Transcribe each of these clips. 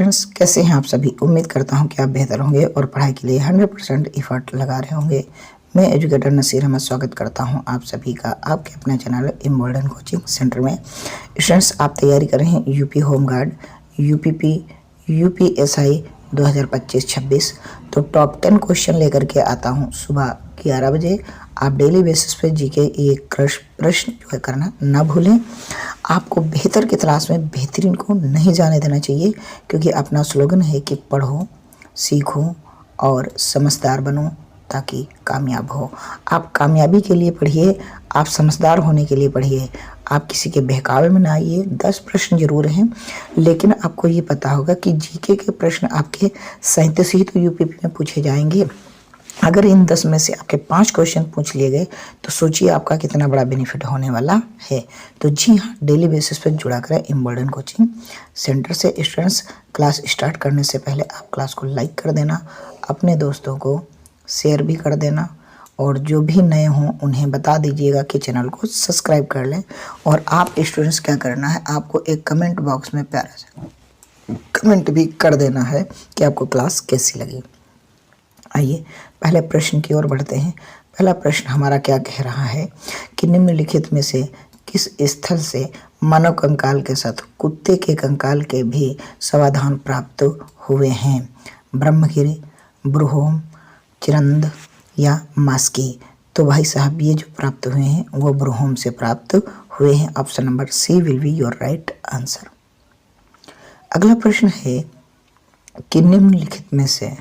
Students, कैसे हैं आप सभी। उम्मीद करता हूं कि आप बेहतर होंगे और पढ़ाई के लिए 100% एफर्ट लगा रहे होंगे। मैं एजुकेटर नसीर अहमद स्वागत करता हूं आप सभी का आपके अपने चैनल इम्बोल्डन कोचिंग सेंटर में। स्टूडेंट्स, आप तैयारी कर रहे हैं UP home guard, UPP, UPSI 2025-26। तो टॉप 10 क्वेश्चन लेकर के आता हूं सुबह 11 बजे। आप डेली बेसिस पे जीके एक प्रश्न जो है करना ना भूलें। आपको बेहतर की तलाश में बेहतरीन को नहीं जाने देना चाहिए, क्योंकि अपना स्लोगन है कि पढ़ो, सीखो और समझदार बनो ताकि कामयाब हो। आप कामयाबी के लिए पढ़िए, आप समझदार होने के लिए पढ़िए। आप किसी के बहकावे में ना आइए। 10 प्रश्न जरूर हैं, लेकिन आपको ये पता होगा कि जीके के प्रश्न आपके 37 ही तो यूपीपी में पूछे जाएंगे। अगर इन 10 में से आपके 5 क्वेश्चन पूछ लिए गए तो सोचिए आपका कितना बड़ा बेनिफिट होने वाला है। तो जी हाँ, डेली बेसिस पर जुड़ा करें इम्बोल्डन कोचिंग सेंटर से। स्टूडेंट्स, क्लास स्टार्ट करने से पहले आप क्लास को लाइक कर देना, अपने दोस्तों को शेयर भी कर देना, और जो भी नए हों उन्हें बता दीजिएगा कि चैनल को सब्सक्राइब कर लें। और आप स्टूडेंट्स क्या करना है, आपको एक कमेंट बॉक्स में प्यारा सा कमेंट भी कर देना है कि आपको क्लास कैसी लगी। आइए पहले प्रश्न की ओर बढ़ते हैं। पहला प्रश्न हमारा क्या कह रहा है कि निम्नलिखित में से किस स्थल से मानव कंकाल के साथ कुत्ते के कंकाल के भी समाधान प्राप्त हुए हैं। ब्रह्मगिरी, ब्रूहोम, चिरंद या मास्की। तो भाई साहब, ये जो प्राप्त हुए हैं वो ब्रूहोम से प्राप्त हुए हैं। Option number C will be your right answer. अगला प्रश्न है कि निम्नलिखित में से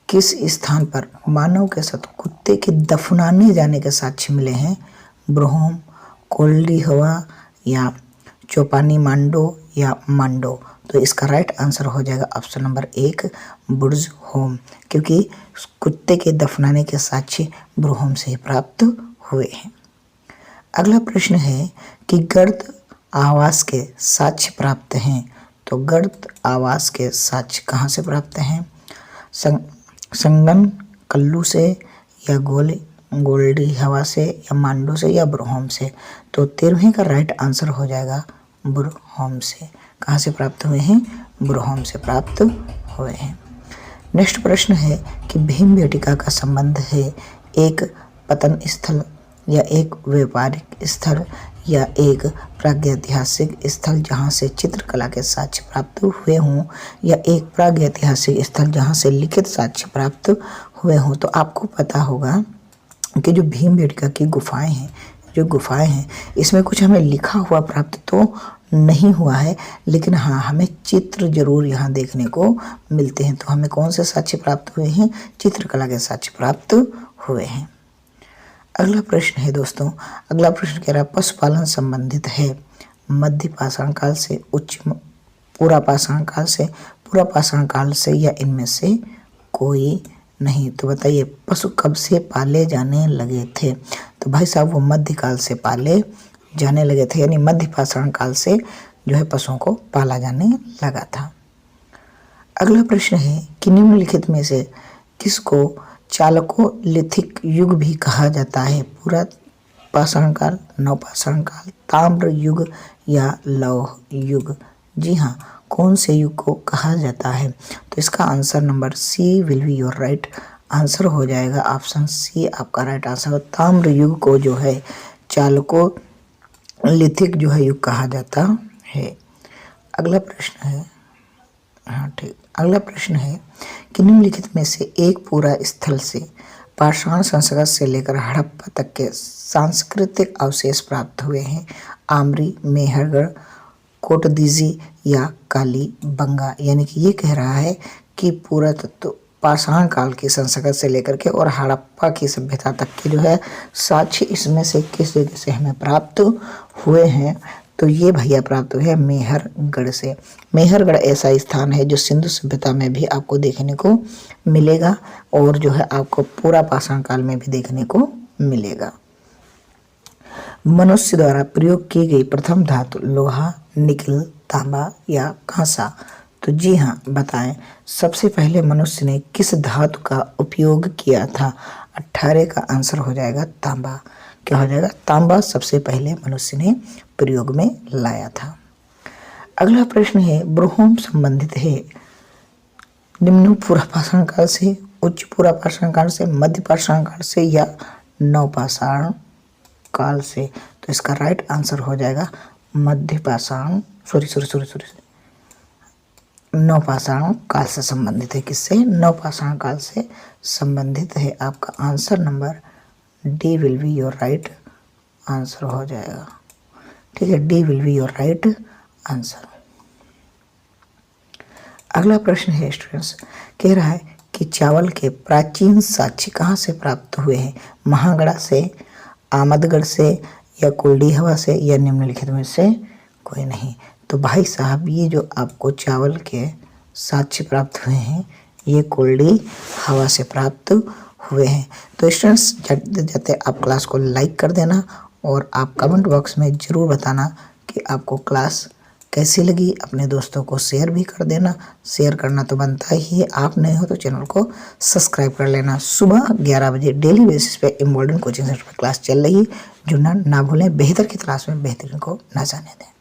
किस स्थान पर मानव के साथ कुत्ते के दफनाने जाने के साक्ष्य मिले हैं। ब्रूहोम, कोल्डी हवा या चोपानी मांडो या मांडो। तो इसका राइट आंसर हो जाएगा ऑप्शन नंबर 1 बुर्ज होम, क्योंकि कुत्ते के दफनाने के साक्ष्य ब्रूहोम से प्राप्त हुए हैं। अगला प्रश्न है कि गर्द आवास के साक्ष्य प्राप्त हैं। तो गर्द आवास के साक्ष्य कहाँ से प्राप्त हैं। संगन कल्लू से या गोल्डी हवा से या मांडो से या ब्रूहोम से। तो 13वें का राइट आंसर हो जाएगा ब्रूहोम से। कहाँ से प्राप्त हुए हैं, ब्रूहोम से प्राप्त हुए हैं। नेक्स्ट प्रश्न है कि भीमबेटका का संबंध है एक पतन स्थल या एक व्यापारिक स्थल या एक प्रागैतिहासिक स्थल जहाँ से चित्रकला के साक्ष्य प्राप्त हुए हों, या एक प्रागैतिहासिक स्थल जहाँ से लिखित साक्ष्य प्राप्त हुए हों। तो आपको पता होगा कि जो भीमबेटका की गुफाएं हैं इसमें कुछ हमें लिखा हुआ प्राप्त तो नहीं हुआ है, लेकिन हाँ, हमें चित्र जरूर यहाँ देखने को मिलते हैं। तो हमें कौन से साक्ष्य प्राप्त हुए हैं, चित्रकला के साक्ष्य प्राप्त हुए हैं। अगला प्रश्न है दोस्तों, अगला प्रश्न कह रहा है पशुपालन संबंधित है मध्य पाषाण काल से पूरा पाषाण काल से या इनमें से कोई नहीं। तो बताइए पशु कब से पाले जाने लगे थे। तो भाई साहब, वो मध्यकाल से पाले जाने लगे थे, यानी मध्य पाषाण काल से जो है पशुओं को पाला जाने लगा था। अगला प्रश्न है कि निम्नलिखित में से किसको चालकोलिथिक युग भी कहा जाता है। पूरा पाषाण काल, नवपाषाण काल, ताम्र युग या लौह युग। जी हाँ, कौन से युग को कहा जाता है। तो इसका answer number C will be your right answer हो जाएगा। ऑप्शन सी आपका राइट आंसर है। ताम्र युग को जो है चालकोलिथिक जो है युग कहा जाता है। अगला प्रश्न है, हाँ ठीक, अगला प्रश्न है कि निम्नलिखित में से एक पूरा स्थल से पाषाण संस्कृत से लेकर हड़प्पा तक के सांस्कृतिक अवशेष प्राप्त हुए हैं। आमरी, मेहरगढ़, कोटदीजी या कालीबंगा। यानी कि ये कह रहा है कि पूरा तत्व पाषाण काल की संस्कृत से लेकर के और हड़प्पा की सभ्यता तक के जो है साक्ष्य इसमें से किस जगह से हमें प्राप्त हुए हैं। तो ये भैया प्राप्त हुए हैं मेहरगढ़ से। मेहरगढ़ ऐसा स्थान है जो सिंधु सभ्यता में भी आपको देखने को मिलेगा, और जो है आपको पूरा पाषाण काल में भी देखने को मिलेगा। मनुष्य द्वारा प्रयोग की गई प्रथम धातु लोहा, निकल, तांबा या कांसा। तो जी हाँ, बताएं सबसे पहले मनुष्य ने किस धातु का उपयोग किया था। 18 का आंसर हो जाएगा तांबा। क्या हो जाएगा, तांबा सबसे पहले मनुष्य ने प्रयोग में लाया था। अगला प्रश्न है ब्रूहोम संबंधित है निम्न पूर्वपाषाण काल से, उच्च पूर्वपाषाण काल से, मध्य पाषाण काल से या नवपाषाण काल से। तो इसका राइट आंसर हो जाएगा मध्य पाषाण नवपाषाण काल से संबंधित है। किससे? नवपाषाण काल से संबंधित है। आपका answer number D will be your right answer हो जाएगा। ठीक है, D will be your right answer. अगला प्रश्न है स्टूडेंट्स, कह रहा है कि चावल के प्राचीन साक्ष्य कहाँ से प्राप्त हुए हैं? महागढ़ से, आमदगढ़ से या कुलडी हवा से या निम्नलिखित में से कोई नहीं। तो भाई साहब ये जो आपको चावल के साक्ष्य प्राप्त हुए हैं ये कुलडी हवा से प्राप्त हुए हैं। तो स्टूडेंट्स जाते जाते आप क्लास को लाइक कर देना और आप कमेंट बॉक्स में ज़रूर बताना कि आपको क्लास कैसी लगी। अपने दोस्तों को शेयर भी कर देना, शेयर करना तो बनता ही है। आप नए हो तो चैनल को सब्सक्राइब कर लेना। सुबह 11 बजे डेली बेसिस पे इम्बोल्डन कोचिंग सेंटर पर क्लास चल रही है, जुड़ना ना भूलें। बेहतर की तलाश में बेहतरीन को ना जाने दें।